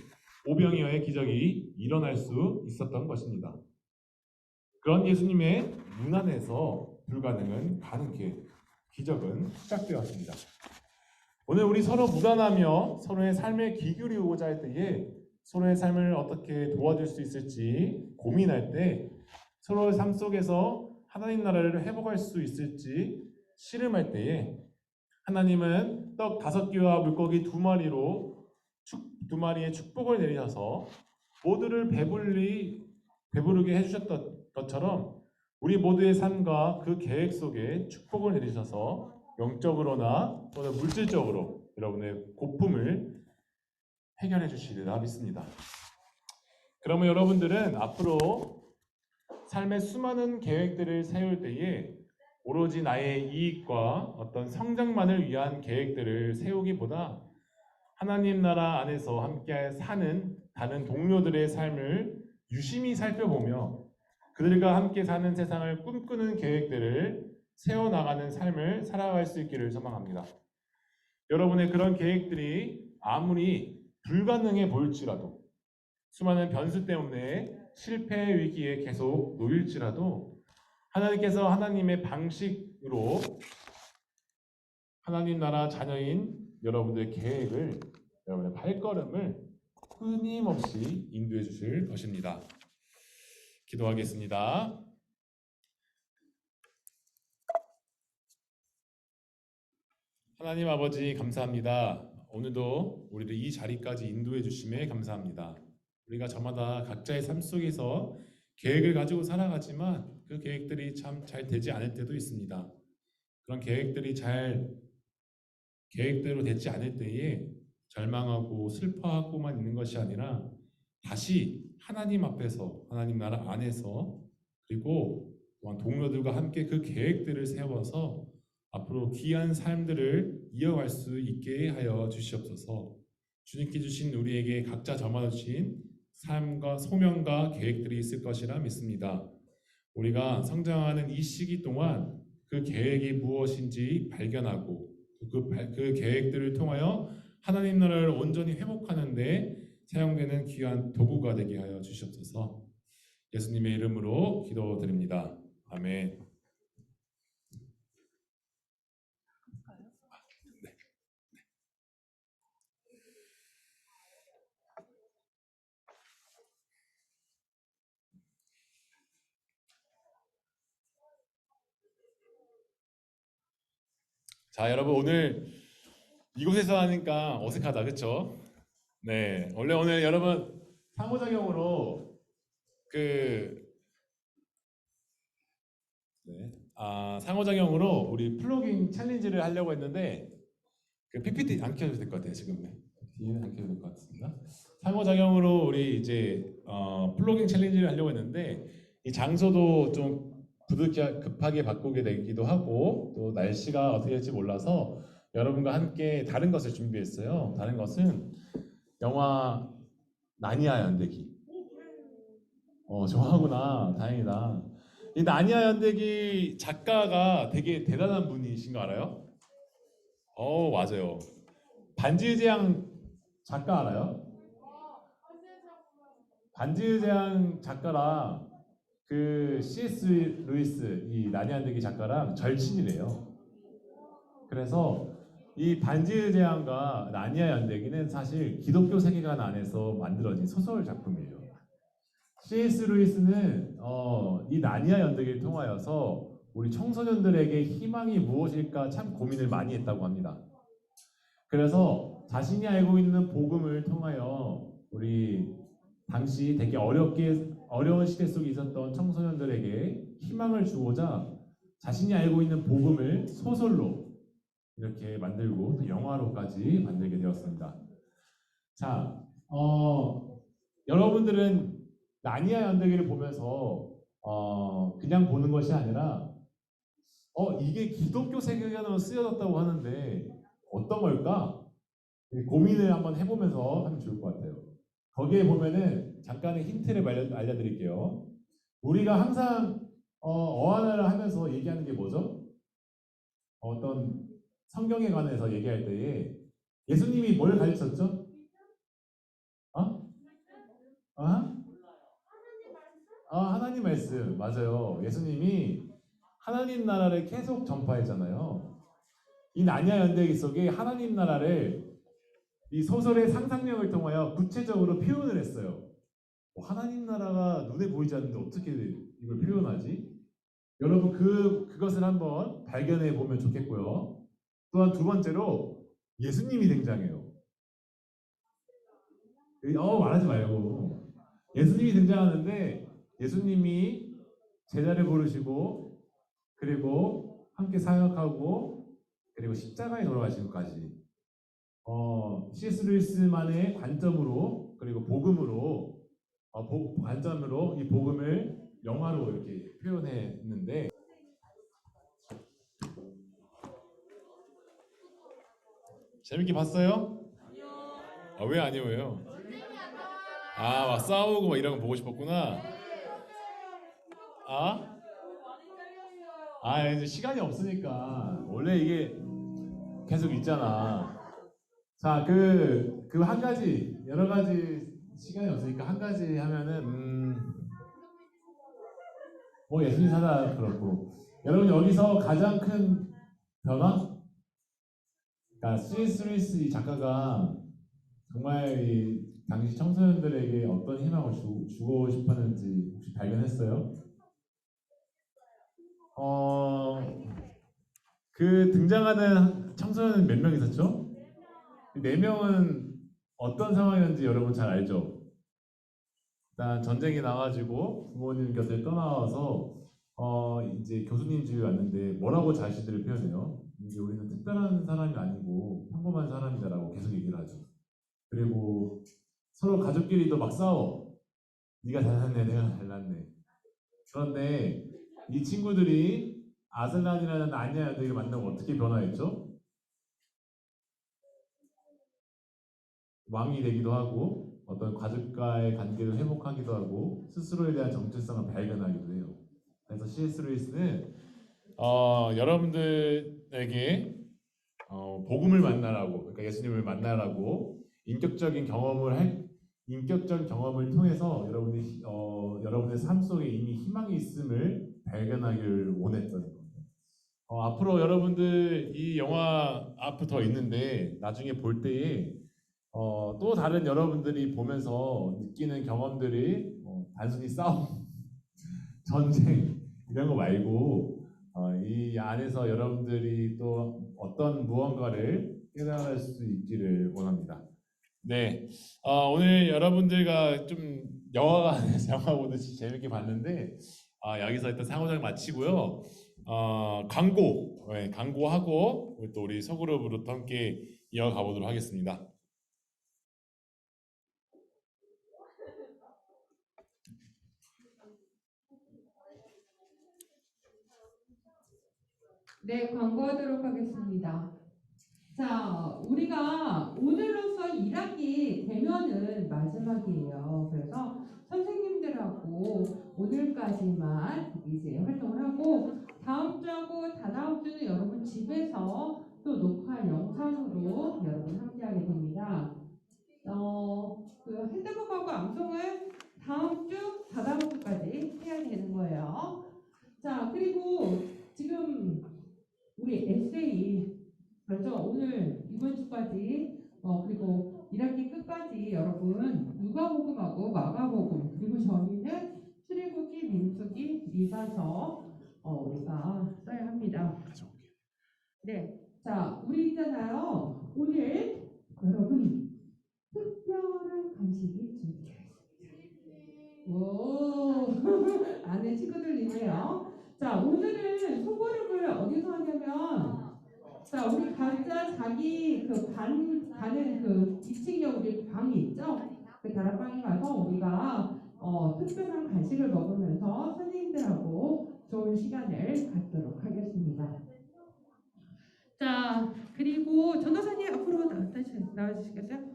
오병이어의 기적이 일어날 수 있었던 것입니다. 그런 예수님의 문안에서 불가능은 가능케 기적은 시작되었습니다. 오늘 우리 서로 무단하며 서로의 삶에 귀 기울이고자 할 때에 서로의 삶을 어떻게 도와줄 수 있을지 고민할 때 서로의 삶 속에서 하나님 나라를 회복할 수 있을지 씨름할 때에 하나님은 떡 5개와 물고기 2마리의 축복을 내리셔서 모두를 배부르게 해주셨던 것처럼 우리 모두의 삶과 그 계획 속에 축복을 내리셔서 영적으로나 또는 물질적으로 여러분의 고품을 해결해 주시리라 믿습니다. 그러면 여러분들은 앞으로 삶의 수많은 계획들을 세울 때에 오로지 나의 이익과 어떤 성장만을 위한 계획들을 세우기보다 하나님 나라 안에서 함께 사는 다른 동료들의 삶을 유심히 살펴보며 그들과 함께 사는 세상을 꿈꾸는 계획들을 세워나가는 삶을 살아갈 수 있기를 소망합니다. 여러분의 그런 계획들이 아무리 불가능해 보일지라도 수많은 변수 때문에 실패의 위기에 계속 놓일지라도 하나님께서 하나님의 방식으로 하나님 나라 자녀인 여러분들의 계획을 여러분의 발걸음을 끊임없이 인도해 주실 것입니다. 기도하겠습니다. 하나님 아버지 감사합니다. 오늘도 우리를 이 자리까지 인도해 주심에 감사합니다. 우리가 저마다 각자의 삶 속에서 계획을 가지고 살아가지만 그 계획들이 참 잘 되지 않을 때도 있습니다. 그런 계획들이 잘 계획대로 되지 않을 때에 절망하고 슬퍼하고만 있는 것이 아니라 다시 하나님 앞에서 하나님 나라 안에서 그리고 또한 동료들과 함께 그 계획들을 세워서 앞으로 귀한 삶들을 이어갈 수 있게 하여 주시옵소서. 주님께 주신 우리에게 각자 저마다 주신 삶과 소명과 계획들이 있을 것이라 믿습니다. 우리가 성장하는 이 시기 동안 그 계획이 무엇인지 발견하고 그 계획들을 통하여 하나님 나라를 온전히 회복하는 데 사용되는 귀한 도구가 되게 하여 주시옵소서. 예수님의 이름으로 기도드립니다. 아멘. 자, 여러분 오늘 이곳에서 하니까 어색하다, 그렇죠? 네, 원래 오늘 여러분 상호작용으로 상호작용으로 우리 플로깅 챌린지를 하려고 했는데 그 PPT 안 켜도 될 것 같아요. 지금 PPT는 안 켜도 될 것 같습니다. 상호작용으로 우리 이제 플로깅 챌린지를 하려고 했는데 이 장소도 좀 급하게 바꾸게 되기도 하고 또 날씨가 어떻게 될지 몰라서 여러분과 함께 다른 것을 준비했어요. 다른 것은 영화 나니아 연대기. 좋아하구나. 다행이다. 이 나니아 연대기 작가가 되게 대단한 분이신 거 알아요? 맞아요. 반지의 제왕 작가 알아요? 반지의 제왕 작가랑 그 C.S. 루이스 이 나니 안되기 작가랑 절친이래요. 그래서 이 반지의 제왕과 나니아 연대기는 사실 기독교 세계관 안에서 만들어진 소설 작품이에요. C.S. 루이스는 이 나니아 연대기를 통하여서 우리 청소년들에게 희망이 무엇일까 참 고민을 많이 했다고 합니다. 그래서 자신이 알고 있는 복음을 통하여 우리 당시 되게 어려운 시대 속에 있었던 청소년들에게 희망을 주고자 자신이 알고 있는 복음을 소설로 이렇게 만들고 또 영화로까지 만들게 되었습니다. 자, 여러분들은 나니아 연대기를 보면서 그냥 보는 것이 아니라 이게 기독교 세계관으로 쓰여졌다고 하는데 어떤 걸까? 고민을 한번 해보면서 하면 좋을 것 같아요. 거기에 보면은 잠깐의 힌트를 알려드릴게요. 우리가 항상 어하나를 하면서 얘기하는 게 뭐죠? 어떤 성경에 관해서 얘기할 때에 예수님이 뭘 가르쳤죠? 어? 어? 하나님 말씀 맞아요. 예수님이 하나님 나라를 계속 전파했잖아요. 이 나니아 연대기 속에 하나님 나라를 이 소설의 상상력을 통하여 구체적으로 표현을 했어요. 하나님 나라가 눈에 보이지 않는데 어떻게 이걸 표현하지? 여러분 그것을 한번 발견해 보면 좋겠고요. 또한 두 번째로 예수님이 등장해요. 말하지 말고 예수님이 등장하는데 예수님이 제자를 부르시고 그리고 함께 사역하고 그리고 십자가에 돌아가신 것까지 C.S. 루이스만의 관점으로 그리고 복음으로 관점으로 이 복음을 영화로 이렇게 표현했는데 재밌게 봤어요? 왜 아니에요? 막 싸우고 막 이런 거 보고 싶었구나. 이제 시간이 없으니까 원래 이게 계속 있잖아. 자, 그 한 가지 여러 가지 시간이 없으니까 한 가지 하면은 예수님 사다 그렇고 여러분 여기서 가장 큰 변화? 그러니까 C.S. 루이스 이 작가가 정말 이 당시 청소년들에게 어떤 희망을 주고 싶었는지 혹시 발견했어요? 그 등장하는 청소년은 몇 명 있었죠? 네 명은 어떤 상황이었는지 여러분 잘 알죠? 일단 전쟁이 나가지고 부모님 곁을 떠나와서 이제 교수님 집에 왔는데 뭐라고 자신들을 표현해요? 이제 우리는 특별한 사람이 아니고 평범한 사람이다라고 계속 얘기를 하죠. 그리고 서로 가족끼리도 막 싸워. 네가 잘났네, 내가 잘났네. 그런데 이 친구들이 아슬란이라는 아니아 여대를 만나고 어떻게 변화했죠? 왕이 되기도 하고 어떤 가족과의 관계를 회복하기도 하고 스스로에 대한 정체성을 발견하기도 해요. 그래서 C.S. 루이스는 여러분들에게 복음을 만나라고, 그러니까 예수님을 만나라고 인격적인 경험을 통해서 여러분의 삶 속에 이미 희망이 있음을 발견하기를 원했던 거예요. 앞으로 여러분들 이 영화 앞에 더 있는데 나중에 볼 때에 또 다른 여러분들이 보면서 느끼는 경험들이 단순히 싸움, 전쟁 이런 거 말고 이 안에서 여러분들이 또 어떤 무언가를 깨달을 수 있기를 원합니다. 네, 오늘 여러분들과 좀 영화 보듯이 재밌게 봤는데 여기서 일단 상호작 마치고요. 광고하고 또 우리 소그룹으로 함께 이어가 보도록 하겠습니다. 네, 광고하도록 하겠습니다. 자, 우리가 오늘로써 1학기 되면은 마지막이에요. 그래서 선생님들하고 오늘까지만 이제 활동을 하고 다음 주하고 다다음 주는 여러분 집에서 또 녹화 영상으로 여러분 함께하게 됩니다. 그 핸드폰하고 암송을 다음 주, 다다음 주까지 해야 되는 거예요. 자, 그리고 지금 우리 에세이 그렇죠? 오늘 이번 주까지 그리고 1학기 끝까지 여러분 누가복음하고 마가복음 그리고 저희는 출애굽기, 민수기, 미가서 우리가 써야 합니다. 네, 자 우리 있잖아요. 오늘 여러분 특별한 간식이 준비되어 있습니다. 오, 아는 친구들 있네요. 자 오늘은 소보름을 어디서 하냐면 자, 우리 각자 자기 가는 그 2층에 우리 방이 있죠? 그 다락방에 가서 우리가 특별한 간식을 먹으면서 선생님들하고 좋은 시간을 갖도록 하겠습니다. 자, 그리고 전도사님 앞으로 다시 나와주시겠어요?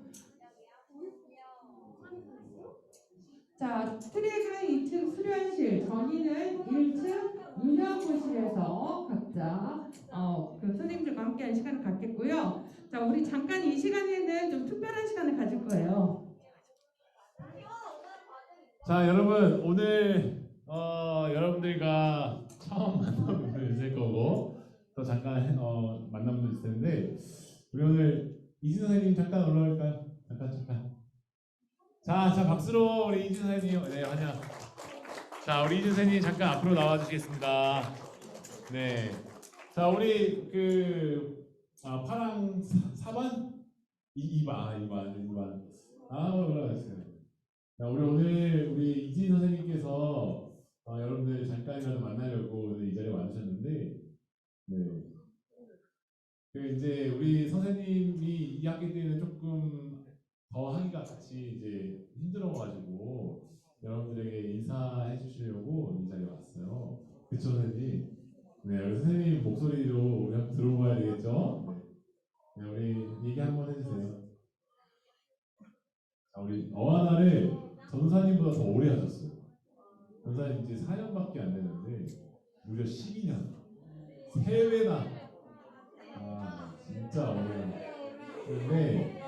자, 트랙은 2층 수련실, 전이는 1층 윤영고실에서 각자 그 선생님들과 함께한 시간을 갖겠고요. 자, 우리 잠깐 이 시간에는 좀 특별한 시간을 가질 거예요. 자, 여러분 오늘 여러분들과 처음 만난 분들 있을 거고 또 잠깐 만난 분들 있을 텐데 우리 오늘 이진 선생님 잠깐 올라올까요? 잠깐. 자, 박수로 우리 이진 선생님, 네, 환영. 자, 우리 이진 선생님 잠깐 앞으로 나와 주시겠습니다. 네. 자, 우리 파랑 4번? 2번. 올라가세요. 자, 우리 오늘 우리 이진 선생님께서 여러분들 잠깐이라도 만나려고 오늘 이 자리에 와주셨는데, 네. 이제 우리 선생님이 2학기 때는 조금 더 하기가 같이 이제 힘들어가지고 여러분들에게 인사해 주시려고 이 자리에 왔어요. 그쵸, 선생님? 네, 우리 선생님 목소리로 우리 한번 들어봐야 되겠죠? 네, 우리 얘기 한번 해주세요. 자, 우리 어하나를 전사님보다 더 오래 하셨어요. 전사님 이제 4년밖에 안 되는데 무려 12년. 3회나. 진짜 어려워요. 근데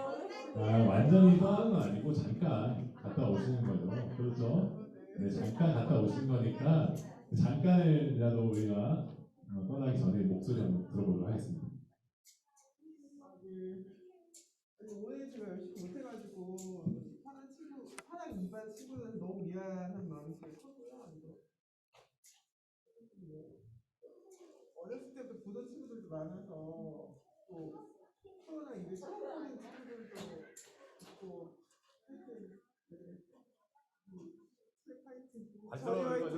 완전히 떠나는 건 아니고 잠깐 갔다 오시는 거죠. 그렇죠? 네, 잠깐 갔다 오신 거니까 잠깐이라도 우리가 떠나기 전에 목소리 한번 들어보도록 하겠습니다. 오늘 제가 열심히 못해가지고 파랑 2반 친구들한테 너무 미안한 마음이 제일 컸고요. 어렸을 때부터 보던 친구들도 많아서 또 코로나 이후에 처음 보는 친구들도 있고 하여튼 다시 돌아오는 거죠?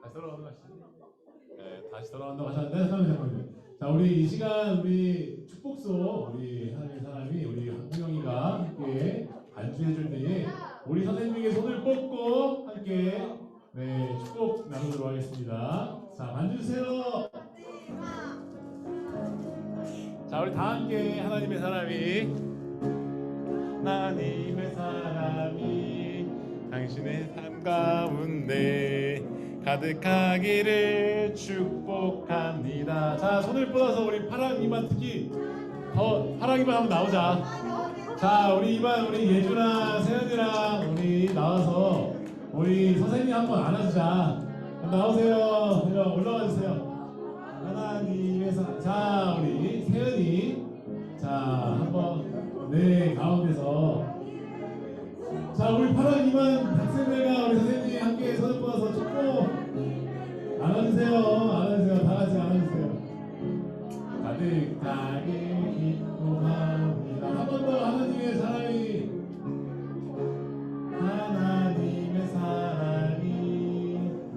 다시 돌아오는 것이죠. 네, 다시 돌아온다고 하셨는데 잠깐만요. 자, 우리 이 시간 우리 축복소 우리 하나님의 사람이 우리 한국영이가 함께 반주해 줄 때에 우리 선생님에게 손을 뻗고 함께 네, 축복 나누도록 하겠습니다. 자, 반주 주세요. 자, 우리 다 함께 하나님의 사람이 당신의 삶 가운데 가득하기를 축복합니다. 자, 손을 뻗어서 우리 파랑 2반 특히 파랑 2반 한번 나오자. 자, 우리 2반 우리 예주랑 세연이랑 우리 나와서 우리 선생님 한번 안아주자. 나오세요. 올라와 주세요. 하나님의 사랑. 자, 우리 세연이 자, 한번 네, 가운데서 자, 우리 파랑 2반 학생들과 우리 선생님이 함께 손을 뻗어서 축복 안아주세요. 다 같이 안아주세요. 가득하게 기뻐합니다. 한 번 더 하나님의 사랑이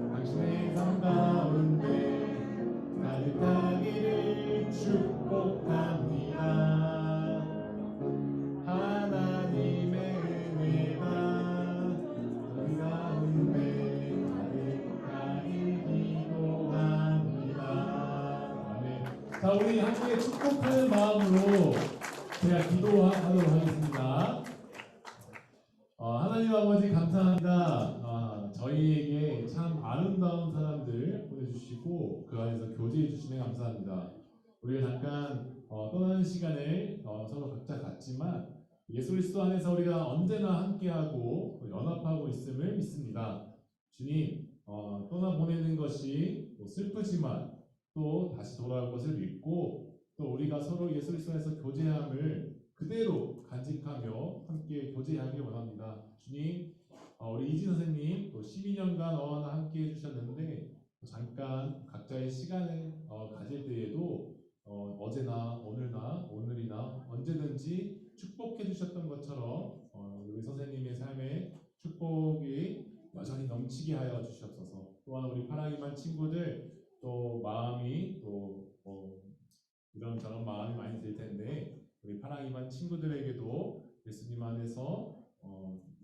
당신의 삶 가운데 가득하기를 축복합니다. 하나님의 은혜가 우리 가운데 가득하기 기도합니다. 아멘. 자, 우리 함께 축복하는 마음으로 제가 기도하도록 하겠습니다. 하나님 아버지 감사합니다. 저희에게 참 아름다운 사람들 보내주시고 그 안에서 교제해 주시네 감사합니다. 우리가 잠깐 떠나는 시간을 서로 각자 갖지만 예수 그리스도 안에서 우리가 언제나 함께하고 연합하고 있음을 믿습니다. 주님 떠나보내는 것이 또 슬프지만 또 다시 돌아올 것을 믿고 또 우리가 서로 예수 그리스도 안에서 교제함을 그대로 간직하며 함께 교제하길 원합니다. 주님 우리 이진 선생님 또 12년간 어와나 함께 해주셨는데 잠깐 각자의 시간을 가질 때에도 어제나 오늘이나 언제든지 축복해 주셨던 것처럼 우리 선생님의 삶에 축복이 여전히 넘치게 하여 주시옵소서. 또한 우리 파랑이만 친구들 또 마음이 또 이런저런 마음이 많이 들 텐데 우리 파랑이만 친구들에게도 예수님 안에서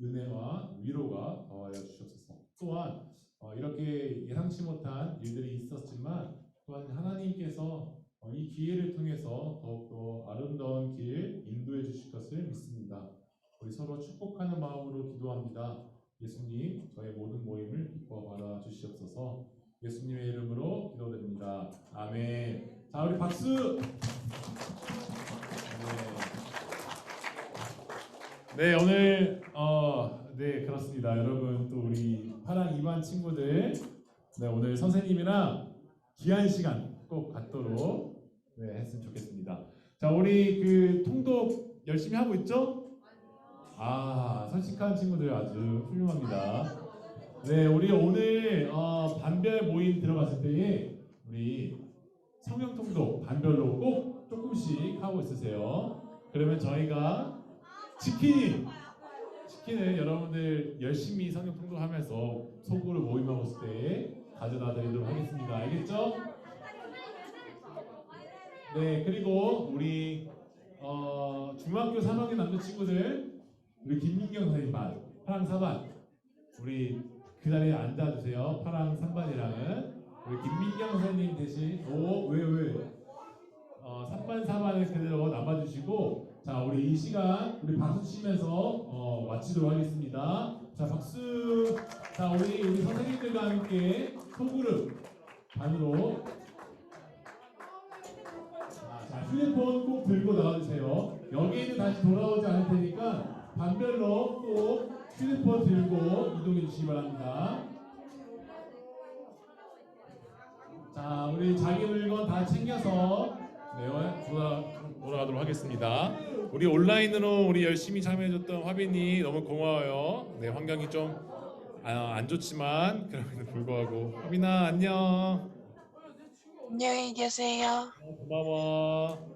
은혜와 위로가 더하여 주시옵소서. 또한 이렇게 예상치 못한 일들이 있었지만 또한 하나님께서 이 기회를 통해서 더욱더 아름다운 길 인도해 주실 것을 믿습니다. 우리 서로 축복하는 마음으로 기도합니다. 예수님, 저의 모든 모임을 기뻐 받아 주시옵소서. 예수님의 이름으로 기도드립니다. 아멘. 자, 우리 박수. 네, 오늘 네 그렇습니다. 여러분 또 우리 파랑 2반 친구들 네, 오늘 선생님이랑 귀한 시간 꼭 갖도록 네, 했으면 좋겠습니다. 자, 우리 그 통독 열심히 하고 있죠? 아, 솔직한 친구들 아주 훌륭합니다. 네, 우리 오늘 반별 모임 들어갔을 때에 우리 성경 통독 반별로 꼭 조금씩 하고 있으세요. 그러면 저희가 치킨을 여러분들 열심히 성경 통독하면서 속으로 모임하고 있을 때 가져다 드리도록 하겠습니다. 알겠죠? 네, 그리고 우리 중학교 3학년 남자친구들 우리 김민경 선생님 반, 파랑 4반 우리 그 자리에 앉아주세요. 파랑 3반이랑은 우리 김민경 선생님 대신 왜 3반 4반을 그대로 남아주시고 자 우리 이 시간 우리 박수 치면서 마치도록 하겠습니다. 자 박수. 자 우리 선생님들과 함께 소그룹 반으로 자 휴대폰 꼭 들고 나와주세요. 여기에는 다시 돌아오지 않을 테니까 반별로 꼭 휴대폰 들고 이동해 주시기 바랍니다. 자 우리 자기 물건 다 챙겨서 네, 돌아가도록 하겠습니다. 우리 온라인으로 우리 열심히 참여해줬던 화빈이 너무 고마워요. 네, 환경이 좀 안 좋지만 그럼에도 불구하고 화빈아 안녕. 안녕히 계세요. 고마워.